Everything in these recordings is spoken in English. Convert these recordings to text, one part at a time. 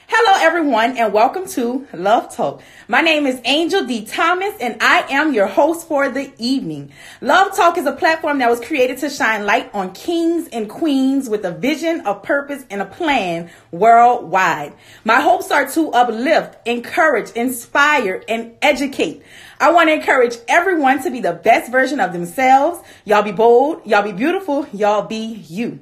Hello, everyone, and welcome to Love Talk. My name is Angel D. Thomas, and I am your host for the evening. Love Talk is a platform that was created to shine light on kings and queens with a vision, a purpose, and a plan worldwide. My hopes are to uplift, encourage, inspire, and educate. I want to encourage everyone to be the best version of themselves. Y'all be bold, y'all be beautiful, y'all be you.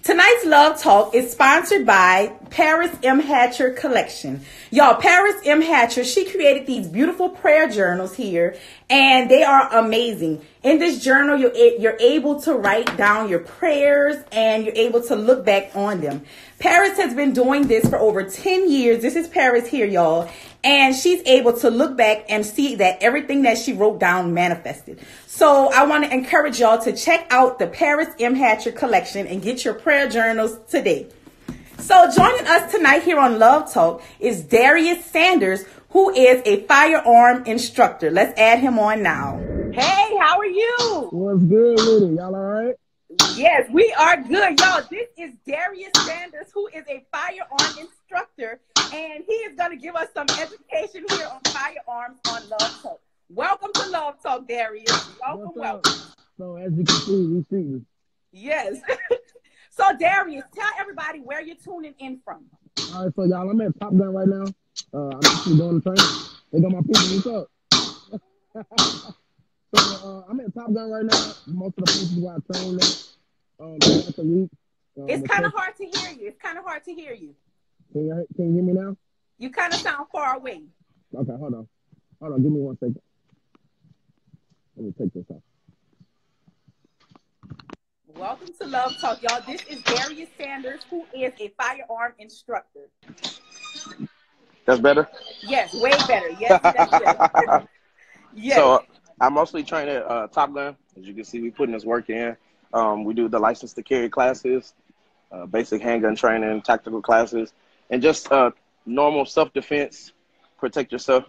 Tonight's Love Talk is sponsored by Paris M. Hatcher Collection. Y'all, Paris M. Hatcher, she created these beautiful prayer journals here, and they are amazing. In this journal, you're able to write down your prayers, and you're able to look back on them. Paris has been doing this for over 10 years. This is Paris here, y'all. And she's able to look back and see that everything that she wrote down manifested. So I want to encourage y'all to check out the Paris M. Hatcher Collection and get your prayer journals today. So joining us tonight here on Love Talk is Darius Sanders, who is a firearm instructor. Let's add him on now. Hey, how are you? What's good with it? Y'all all right? Yes, we are good. Y'all, this is Darius Sanders, who is a firearm instructor, and he is going to give us some education here on firearms on Love Talk. Welcome to Love Talk, Darius. Welcome. So as you can see, we see. Yes. So, Darius, tell everybody where you're tuning in from. All right, so y'all, I'm at Top Gun right now. I'm actually going to train. They got my people. What's up? So I'm at Top Gun right now. Most of the places where I train at a week. It's kind of hard to hear you. Can you hear me now? You kind of sound far away. Okay, hold on. Give me 1 second. Let me take this off. Welcome to Love Talk, y'all. This is Darius Sanders, who is a firearm instructor. That's better? Yes, way better. Yes, that's better. Yes. So I mostly train at Top Gun. As you can see, we putting this work in. We do the license to carry classes, basic handgun training, tactical classes, and just normal self-defense, protect yourself.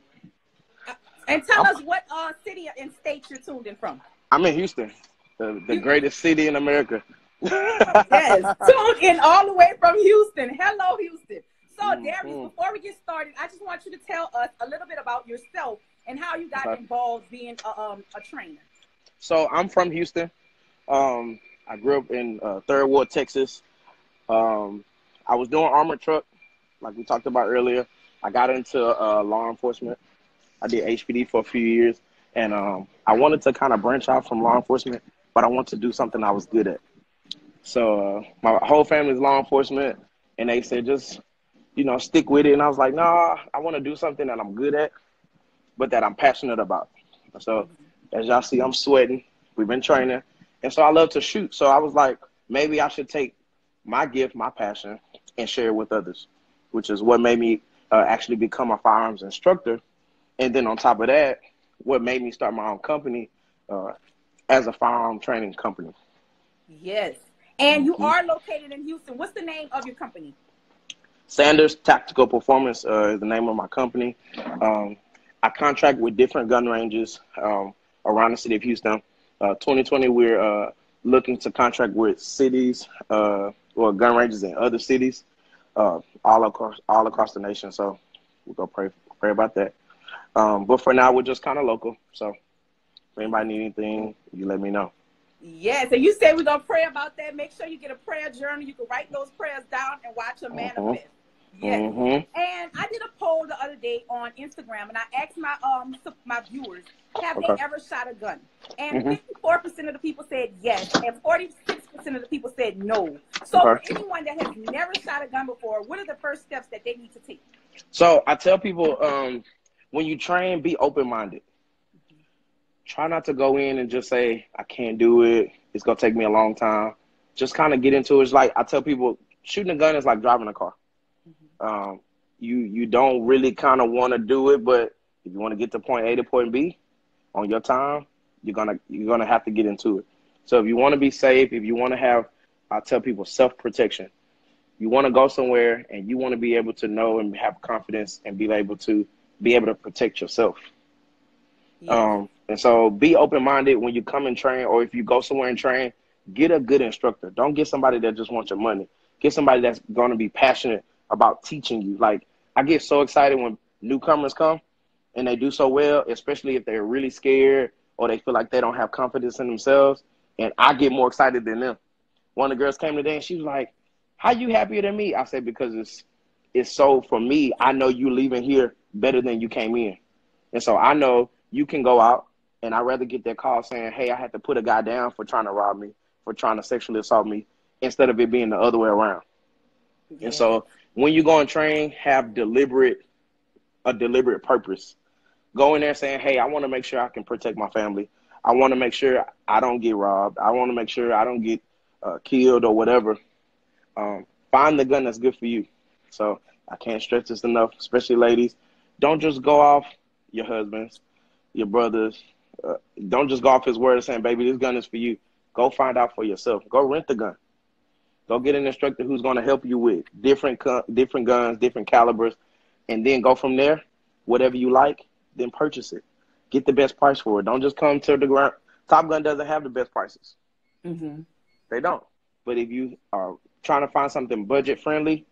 And tell us what city and state you're tuned in from. I'm in Houston, the greatest city in America. Yes, tuned in all the way from Houston. Hello, Houston. So, Darius, before we get started, I just want you to tell us a little bit about yourself and how you got involved being a trainer. So, I'm from Houston. I grew up in Third Ward, Texas. I was doing armored truck, like we talked about earlier. I got into law enforcement. I did HPD for a few years, and I wanted to kind of branch out from law enforcement, but I wanted to do something I was good at. So my whole family's law enforcement, and they said just, stick with it. And I was like, nah, I want to do something that I'm good at, but that I'm passionate about. So as y'all see, I'm sweating. We've been training. And so I love to shoot. So I was like, maybe I should take my gift, my passion, and share it with others, which is what made me actually become a firearms instructor. And then on top of that, what made me start my own company as a firearm training company. Yes. And you are located in Houston. What's the name of your company? Sanders Tactical Performance is the name of my company. I contract with different gun ranges around the city of Houston. 2020, we're looking to contract with cities or gun ranges in other cities all across the nation. So we're going to pray about that. But for now, we're just kind of local. So if anybody need anything, you let me know. Yes, and you said we're going to pray about that. Make sure you get a prayer journal. You can write those prayers down and watch them manifest. Yes. And I did a poll the other day on Instagram, and I asked my viewers, have they ever shot a gun? And 54% of the people said yes, and 46% of the people said no. So for anyone that has never shot a gun before, what are the first steps that they need to take? So I tell people, when you train, be open-minded. Try not to go in and just say, I can't do it. It's going to take me a long time. Just kind of get into it. It's like I tell people, shooting a gun is like driving a car. You don't really kind of want to do it, but if you want to get to point A to point B on your time, you're gonna have to get into it. So if you want to be safe, if you want to have, I tell people, self-protection. You want to go somewhere and you want to be able to know and have confidence and be able to protect yourself. Yes. And so be open-minded when you come and train, or if you go somewhere and train, get a good instructor. Don't get somebody that just wants your money. Get somebody that's going to be passionate about teaching you. Like, I get so excited when newcomers come and they do so well, especially if they're really scared or they feel like they don't have confidence in themselves. And I get more excited than them. One of the girls came today and she was like, how you happier than me? I said, because it's so, for me, I know you leaving here better than you came in. And so I know you can go out, and I'd rather get that call saying, hey, I had to put a guy down for trying to rob me, for trying to sexually assault me, instead of it being the other way around. Yeah. And so when you go and train, have a deliberate purpose. Go in there saying, hey, I want to make sure I can protect my family. I want to make sure I don't get robbed. I want to make sure I don't get killed or whatever. Find the gun that's good for you. So I can't stress this enough, especially ladies. Don't just go off your husbands, your brothers. Don't just go off his word saying, baby, this gun is for you. Go find out for yourself. Go rent the gun. Go get an instructor who's going to help you with different guns, different calibers, and then go from there. Whatever you like, then purchase it. Get the best price for it. Don't just come to the ground. Top Gun doesn't have the best prices. Mm-hmm. They don't. But if you are trying to find something budget-friendly,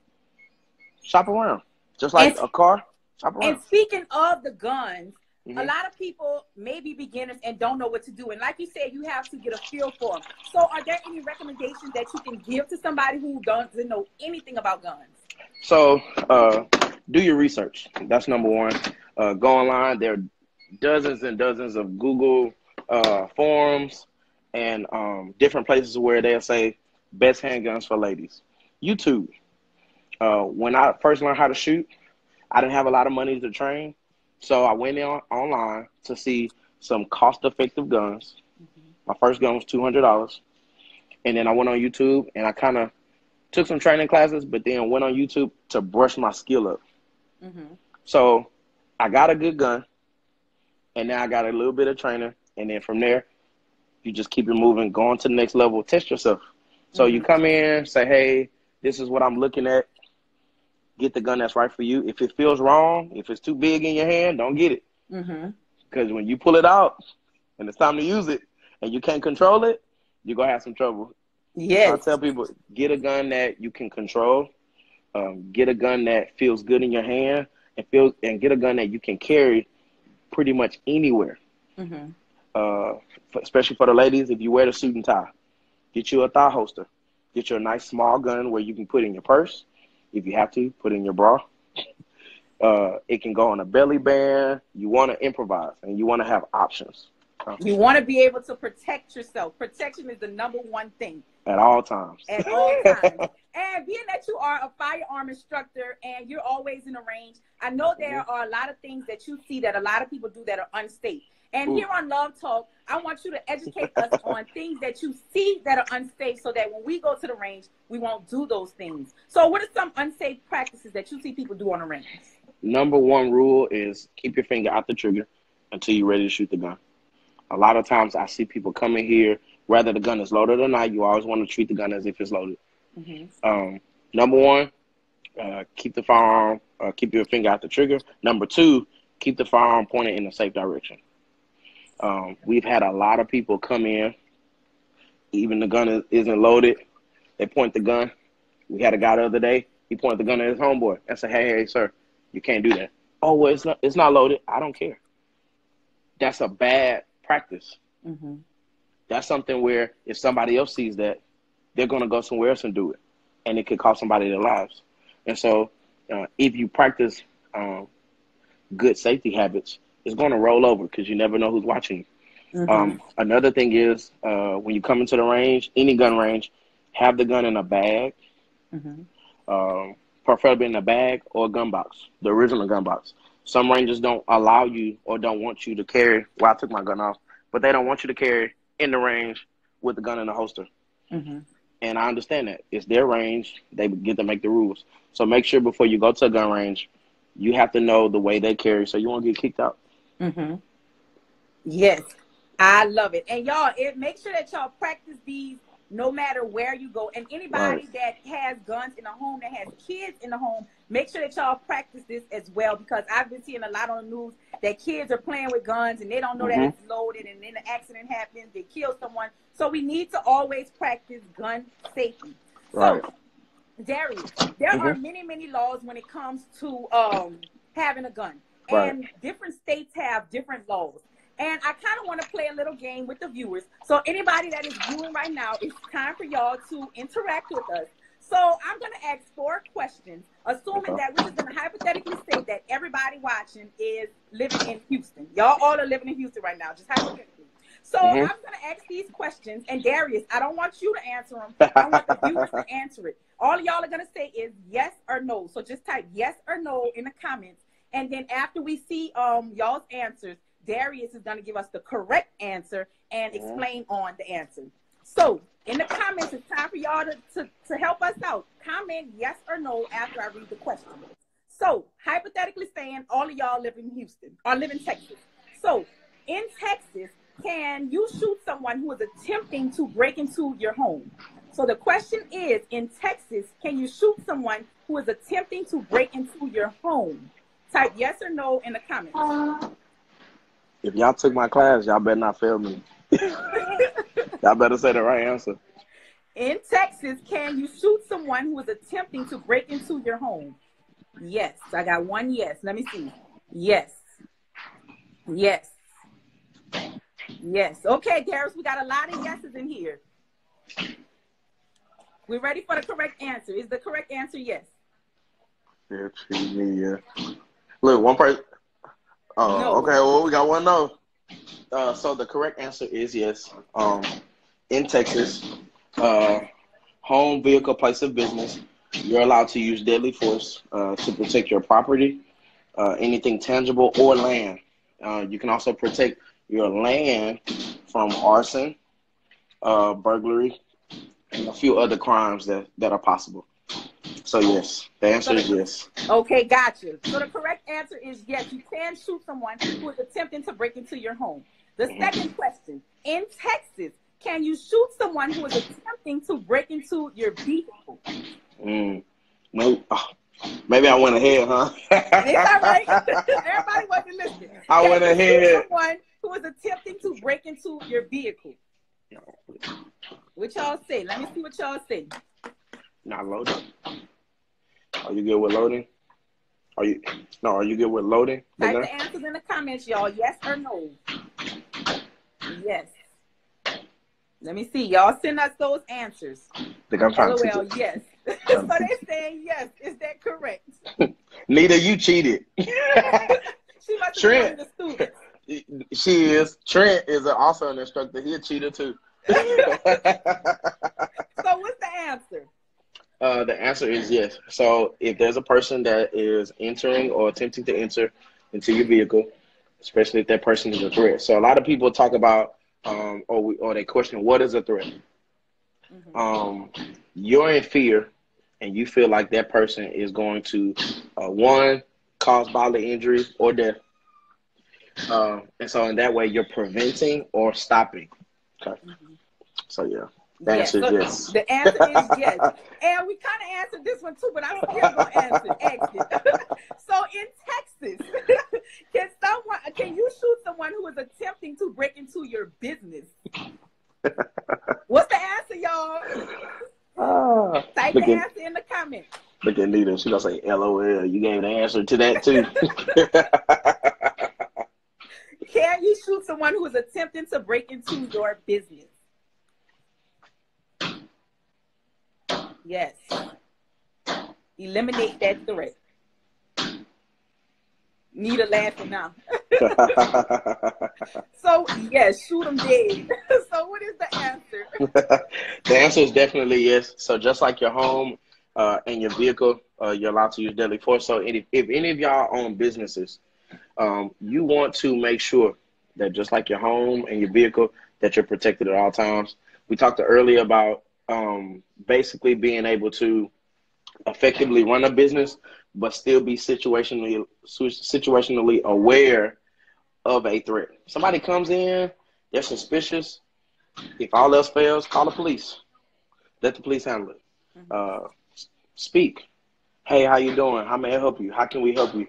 shop around. Just like a car, shop around. And speaking of the guns, a lot of people may be beginners and don't know what to do. And like you said, you have to get a feel for them. So are there any recommendations that you can give to somebody who doesn't know anything about guns? So do your research. That's number one. Go online. There are dozens and dozens of Google forums and different places where they'll say best handguns for ladies. YouTube. When I first learned how to shoot, I didn't have a lot of money to train. So I went online to see some cost-effective guns. My first gun was $200. And then I went on YouTube and I kind of took some training classes, but then went on YouTube to brush my skill up. So I got a good gun, and then I got a little bit of training. And then from there, you just keep it moving, go on to the next level, test yourself. So you come in, say, hey, this is what I'm looking at. Get the gun that's right for you. If it feels wrong, if it's too big in your hand, don't get it. Because when you pull it out and it's time to use it and you can't control it, you're going to have some trouble. Yes. So I tell people, get a gun that you can control. Get a gun that feels good in your hand and get a gun that you can carry pretty much anywhere. Especially for the ladies, if you wear the suit and tie, get you a thigh holster. Get you a nice small gun where you can put in your purse. If you have to, put in your bra. It can go on a belly band. You want to improvise, and you want to have options. You want to be able to protect yourself. Protection is the number one thing. At all times. At all times. And being that you are a firearm instructor and you're always in the range, I know there are a lot of things that you see that a lot of people do that are unsafe. And here on Love Talk, I want you to educate us on things that you see that are unsafe so that when we go to the range, we won't do those things. So what are some unsafe practices that you see people do on the range? Number one rule is keep your finger out the trigger until you're ready to shoot the gun. A lot of times I see people coming here, whether the gun is loaded or not, you always want to treat the gun as if it's loaded. Number one, keep the firearm, keep your finger out the trigger. Number two, keep the firearm pointed in a safe direction. We've had a lot of people come in, even the gun isn't loaded. They point the gun. We had a guy the other day, he pointed the gun at his homeboy and said, hey, sir, you can't do that. Oh, well, it's not loaded. I don't care. That's a bad practice. That's something where if somebody else sees that, they're going to go somewhere else and do it. And it could cost somebody their lives. And so if you practice good safety habits, it's going to roll over because you never know who's watching you. Another thing is when you come into the range, any gun range, have the gun in a bag, preferably in a bag or a gun box, the original gun box. Some ranges don't allow you or don't want you to carry, well, I took my gun off, but they don't want you to carry in the range with the gun in the holster. And I understand that. It's their range. They get to make the rules. So make sure before you go to a gun range, you have to know the way they carry so you won't get kicked out. Yes, I love it. And y'all, make sure that y'all practice these no matter where you go. And anybody that has guns in the home, that has kids in the home, make sure that y'all practice this as well, because I've been seeing a lot on the news that kids are playing with guns and they don't know that it's loaded, and then the accident happens, they kill someone. So we need to always practice gun safety. So Darius, there are Mm-hmm. many, many laws when it comes to having a gun, Right. and different states have different laws. And I kind of want to play a little game with the viewers. So anybody that is viewing right now, it's time for y'all to interact with us. So I'm going to ask 4 questions, assuming Okay. that we're just going to hypothetically say that everybody watching is living in Houston. Y'all all are living in Houston right now, just hypothetically. So Mm-hmm. I'm going to ask these questions, and Darius, I don't want you to answer them. I want the viewers to answer it. All y'all are going to say is yes or no. So just type yes or no in the comments. And then after we see y'all's answers, Darius is going to give us the correct answer and Mm-hmm. explain on the answer. So in the comments, it's time for y'all to help us out. Comment yes or no after I read the question. So hypothetically saying all of y'all live in Houston or live in Texas. So in Texas, can you shoot someone who is attempting to break into your home? So the question is, in Texas, can you shoot someone who is attempting to break into your home? Type yes or no in the comments. If y'all took my class, y'all better not fail me. Y'all better say the right answer. In Texas, can you shoot someone who is attempting to break into your home? Yes. I got 1 yes. Let me see. Yes. Yes. Yes. Okay, Darius, we got a lot of yeses in here. We're ready for the correct answer. Is the correct answer yes? Yeah, treat me, yeah. Look, one person. No. Okay, well, we got one no. So the correct answer is yes. In Texas, home, vehicle, place of business, you're allowed to use deadly force to protect your property, anything tangible or land. You can also protect your land from arson, burglary, and a few other crimes that are possible. So yes, the answer is yes. Okay, gotcha. So the correct answer is yes. You can shoot someone who is attempting to break into your home. The second question, in Texas, can you shoot someone who is attempting to break into your vehicle? No, maybe I went ahead, huh? It's all right. Everybody wasn't listening. I Can went you ahead. shoot someone who is attempting to break into your vehicle? What y'all say? Let me see what y'all say. Not loading. Are you good with loading? Are you good with loading? Type the answers in the comments, y'all. Yes or no? Yes. Let me see. Y'all send us those answers. Think I'm trying LOL, to yes. So they're saying yes. Is that correct? Neither you cheated. She must have been one of the students. She is. Trent is also an instructor. He a cheater too. So what's the answer? The answer is yes. So if there's a person that is entering or attempting to enter into your vehicle, especially if that person is a threat. So a lot of people talk about, or they question, what is a threat? You're in fear, and you feel like that person is going to, one, cause bodily injury or death. And so in that way, you're preventing or stopping. Okay. So yeah. The answer is yes. The answer is yes. And we kind of answered this one too, but I don't care about answer. Ask it. So in Texas, can you shoot someone who is attempting to break into your business? What's the answer, y'all? Type the answer in the comments. Look at Nita. She gonna say LOL. You gave the answer to that too. Can you shoot someone who is attempting to break into your business? Yes. Eliminate that threat. Nita laughing now. So, yes, shoot them dead. So, what is the answer? The answer is definitely yes. So, just like your home and your vehicle, you're allowed to use deadly force. So, if any of y'all own businesses, you want to make sure that just like your home and your vehicle, that you're protected at all times. We talked earlier about basically being able to effectively run a business, but still be situationally aware of a threat. Somebody comes in, they're suspicious. If all else fails, call the police. Let the police handle it. Speak. Hey, how you doing? How may I help you? How can we help you?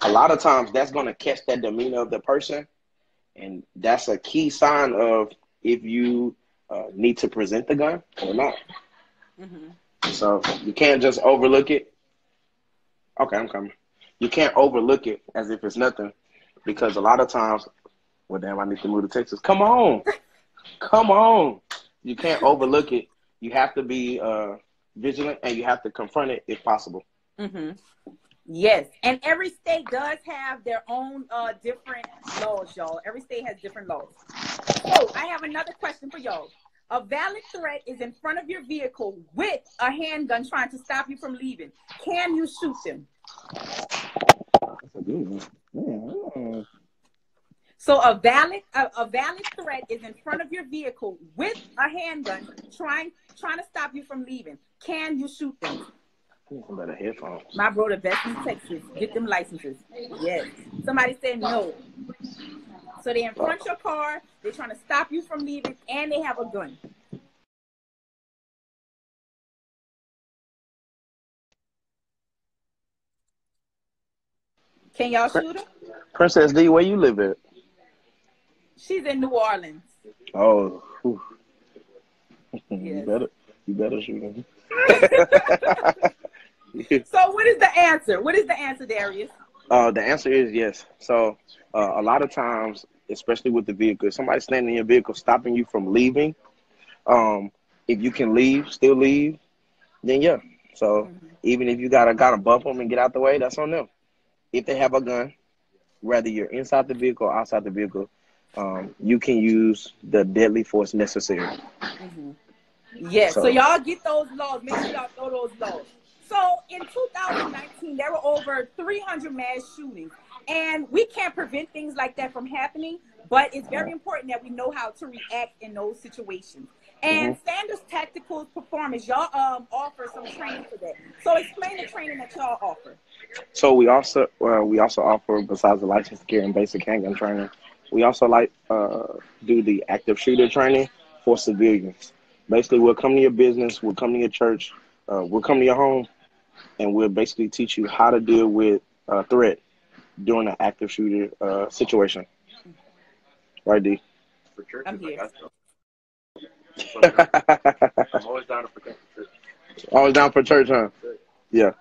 A lot of times that's going to catch that demeanor of the person, and that's a key sign of if you need to present the gun or not. So you can't just overlook it. Okay, I'm coming. You can't overlook it as if it's nothing, because a lot of times, well, damn, I need to move to Texas. Come on. Come on. You can't overlook it. You have to be vigilant, and you have to confront it if possible. Mm-hmm. Yes, and every state does have their own different laws, y'all. Every state has different laws. So I have another question for y'all. A valid threat is in front of your vehicle with a handgun trying to stop you from leaving. Can you shoot them? That's a good one. Yeah. So a valid threat is in front of your vehicle with a handgun trying to stop you from leaving. Can you shoot them? Some better headphones. My brother, best in Texas. Get them licenses. Yes. Somebody said no. So they're in front of your car. They're trying to stop you from leaving, and they have a gun. Can y'all shoot them? Princess D, where you live at? She's in New Orleans. Oh, yes. You better shoot him. So what is the answer? What is the answer, Darius? The answer is yes. So a lot of times, especially with the vehicle, if somebody's standing in your vehicle stopping you from leaving, if you can leave, still leave, then yeah. So even if you gotta bump them and get out the way, that's on them. If they have a gun, whether you're inside the vehicle or outside the vehicle, you can use the deadly force necessary. Yes. So y'all get those laws. Make sure y'all throw those laws. So in 2019, there were over 300 mass shootings, and we can't prevent things like that from happening, but it's very important that we know how to react in those situations. And Sanders Tactical Performance, y'all offer some training for that. So explain the training that y'all offer. So we also offer, besides the license to carry and basic handgun training, we also do the active shooter training for civilians. Basically, we'll come to your business, we'll come to your church, we'll come to your home, and we'll basically teach you how to deal with a threat during an active shooter situation. Right, D? I'm here. I'm always down for church. Always down for church, huh? Yeah.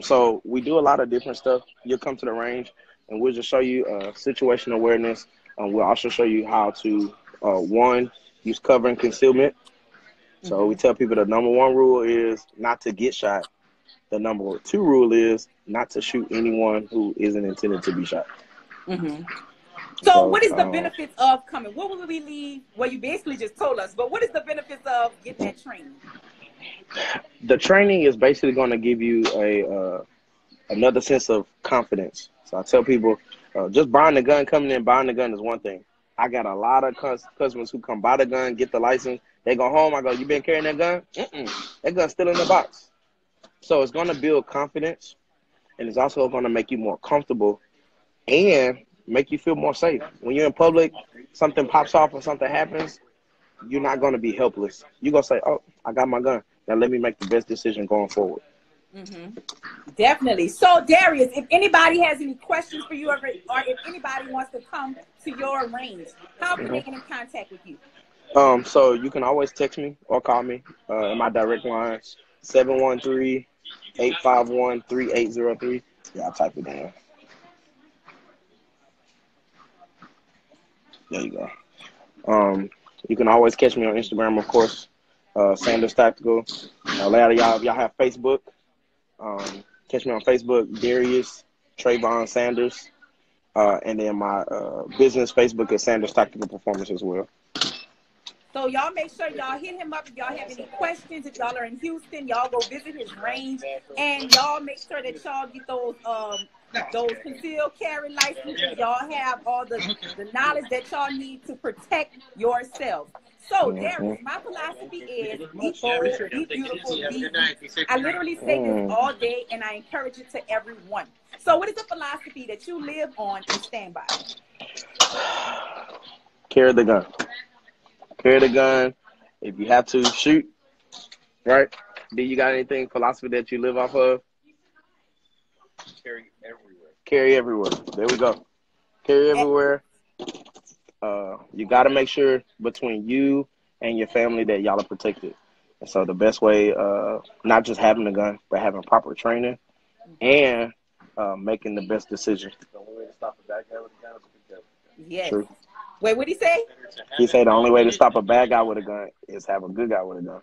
So we do a lot of different stuff. You'll come to the range, and we'll just show you situation awareness. We'll also show you how to, one, use cover and concealment. So we tell people the number one rule is not to get shot. The number two rule is not to shoot anyone who isn't intended to be shot. So what is the benefits of coming? What will we leave? Well, you basically just told us, but what is the benefits of getting that training? The training is basically going to give you another sense of confidence. So I tell people, just buying the gun, coming in, buying the gun is one thing. I got a lot of customers who come buy the gun, get the license. They go home. I go, you been carrying that gun? That gun's still in the box. So it's going to build confidence, and it's also going to make you more comfortable and make you feel more safe. When you're in public, something pops off or something happens, you're not going to be helpless. You're going to say, oh, I got my gun. Now let me make the best decision going forward. Definitely. So, Darius, if anybody has any questions for you, or if anybody wants to come to your range, how can they get in contact with you? So you can always text me or call me in my direct line, 713-851-3803. Yeah, I'll type it down. There you go. You can always catch me on Instagram, of course, Sanders Tactical. A lot of y'all have Facebook. Catch me on Facebook, Darius Trayvon Sanders. And then my business Facebook is Sanders Tactical Performance as well. So y'all make sure y'all hit him up if y'all have any questions. If y'all are in Houston, y'all go visit his range, and y'all make sure that y'all get those concealed carry licenses. Y'all have all the knowledge that y'all need to protect yourselves. So, Darius, my philosophy is be bold, be beautiful, be you. I literally say this all day, and I encourage it to everyone. So what is the philosophy that you live on and stand by? Carry the gun. Carry the gun. If you have to, shoot. Right? Do you got anything, philosophy that you live off of? Carry everywhere. Carry everywhere. There we go. Carry everywhere. You got to make sure between you and your family that y'all are protected. And so the best way, not just having a gun, but having proper training and making the best decision. The only way to stop a bad guy with a gun is to be careful. Yes. True. Wait, what did he say? He said the only way to stop a bad guy with a gun is have a good guy with a gun.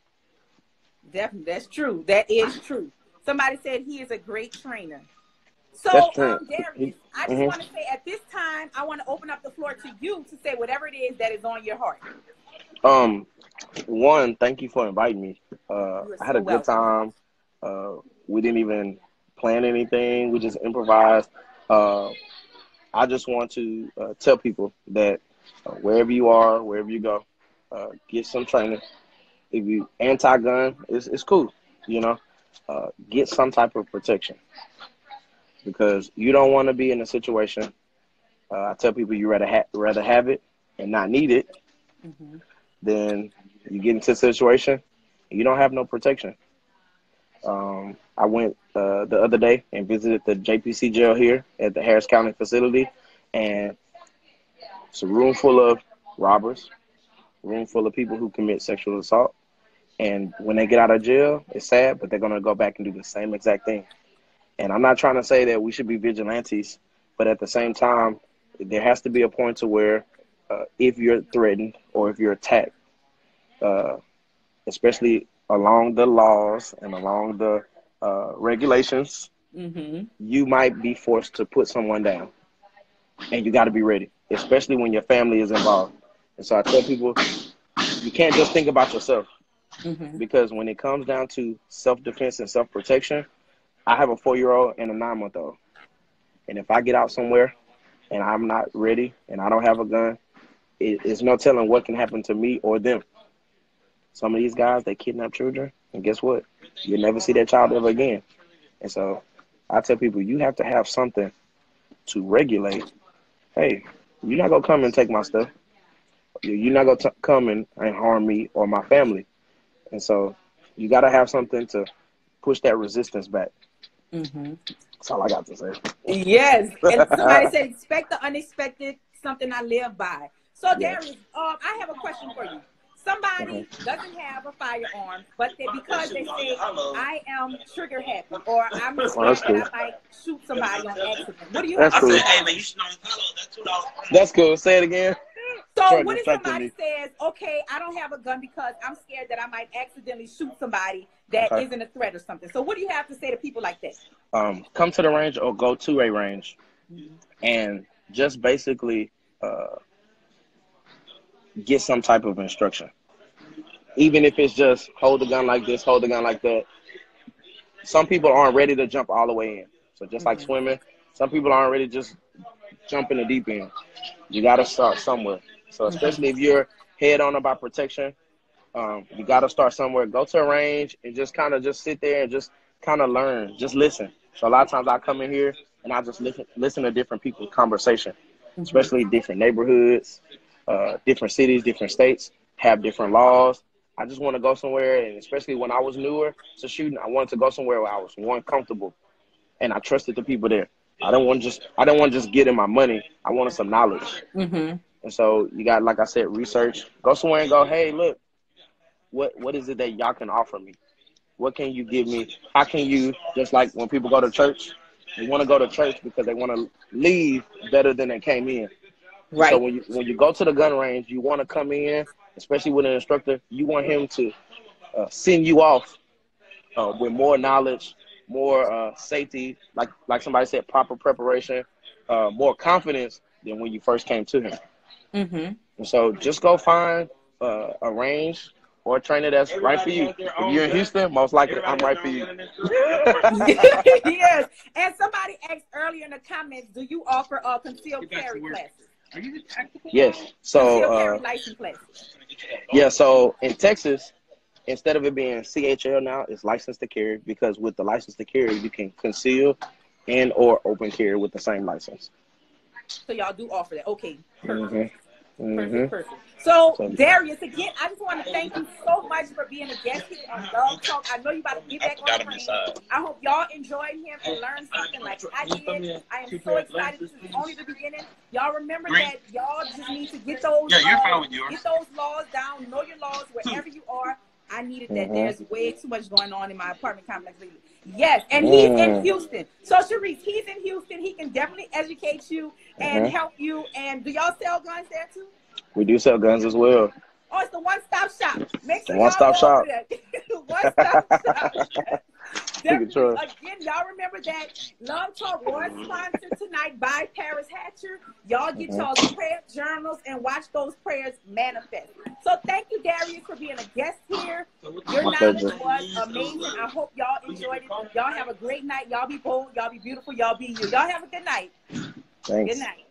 Definitely, that's true. That is true. Somebody said he is a great trainer. So, That's true. Darius, I just want to say at this time, I want to open up the floor to you to say whatever it is that is on your heart. One, thank you for inviting me. I had a good welcome. time. We didn't even plan anything. We just improvised. I just want to tell people that wherever you are, wherever you go, get some training. If you anti-gun, it's cool. You know, get some type of protection because you don't want to be in a situation. I tell people you rather have it and not need it than you get into a situation and you don't have no protection. I went the other day and visited the JPC jail here at the Harris County facility, and it's a room full of robbers, a room full of people who commit sexual assault. And when they get out of jail, it's sad, but they're going to go back and do the same exact thing. And I'm not trying to say that we should be vigilantes, but at the same time, there has to be a point to where if you're threatened or if you're attacked, especially along the laws and along the regulations, you might be forced to put someone down. And you got to be ready, especially when your family is involved. And so I tell people, you can't just think about yourself. Because when it comes down to self-defense and self-protection, I have a 4-year-old and a 9-month-old. And if I get out somewhere and I'm not ready and I don't have a gun, it's no telling what can happen to me or them. Some of these guys, they kidnap children, and guess what? You'll never see that child ever again. And so I tell people, you have to have something to regulate. Hey, you're not going to come and take my stuff. You're not going to come and harm me or my family. And so you got to have something to push that resistance back. That's all I got to say. Yes. And somebody said, expect the unexpected, something I live by. So, Darius, I have a question for you. Somebody doesn't have a firearm, but because they say, I am trigger happy, or I'm scared that I might shoot somebody on accident. What do you have to say? Hey, man, you should know that's $2. That's cool. Say it again. So what if somebody says, okay, I don't have a gun because I'm scared that I might accidentally shoot somebody that isn't a threat or something. So what do you have to say to people like that? Come to the range or go to a range and just basically get some type of instruction. Even if it's just hold the gun like this, hold the gun like that. Some people aren't ready to jump all the way in. So just like swimming, some people aren't ready to just jump in the deep end. You got to start somewhere. So especially if you're head on about protection, you got to start somewhere. Go to a range and just kind of just sit there and just kind of learn. Just listen. So a lot of times I come in here and I just listen to different people's conversation, especially different neighborhoods, different cities, different states have different laws. I just want to go somewhere, and especially when I was newer to shooting, I wanted to go somewhere where I was more comfortable and I trusted the people there. I don't want to just get in my money. I wanted some knowledge. And so you got, like I said, research. Go somewhere and go, hey, look, what is it that y'all can offer me? What can you give me? How can you, just like when people go to church, they want to go to church because they want to leave better than they came in. Right. So when you go to the gun range, you want to come in, especially with an instructor, you want him to send you off with more knowledge, more safety, like somebody said, proper preparation, more confidence than when you first came to him. And so just go find a range or a trainer that's right for you. If you're in Houston, most likely I'm right for you. Yes. And somebody asked earlier in the comments, do you offer concealed carry classes? Yes. So concealed carry license classes. Yeah. So in Texas, instead of it being CHL now, it's license to carry, because with the license to carry, you can conceal and or open carry with the same license. So y'all do offer that. Okay. Perfect. Perfect. So, Darius, again, I just want to thank you so much for being a guest here on Love Talk. I know you about to get back on the range. I hope y'all enjoyed him and learned something like I did. I am so excited. This is only the beginning. Y'all remember that y'all just need to get those laws down, know your laws wherever you are. I needed that. There's way too much going on in my apartment complex lately. Yes, and he's in Houston. So Sharice, he's in Houston. He can definitely educate you and help you. And do y'all sell guns there too? We do sell guns as well. Oh, it's the one-stop shop. Make sure One-stop y'all go shop. over there. One-stop shop. Definitely, again, y'all remember that Love Talk was sponsored tonight by Paris Hatcher. Y'all get y'all's prayer journals and watch those prayers manifest. So thank you, Darius, for being a guest here. Your knowledge was amazing. I hope y'all enjoyed it. Y'all have a great night. Y'all be bold. Y'all be beautiful. Y'all be you. Y'all have a good night. Thanks. Good night.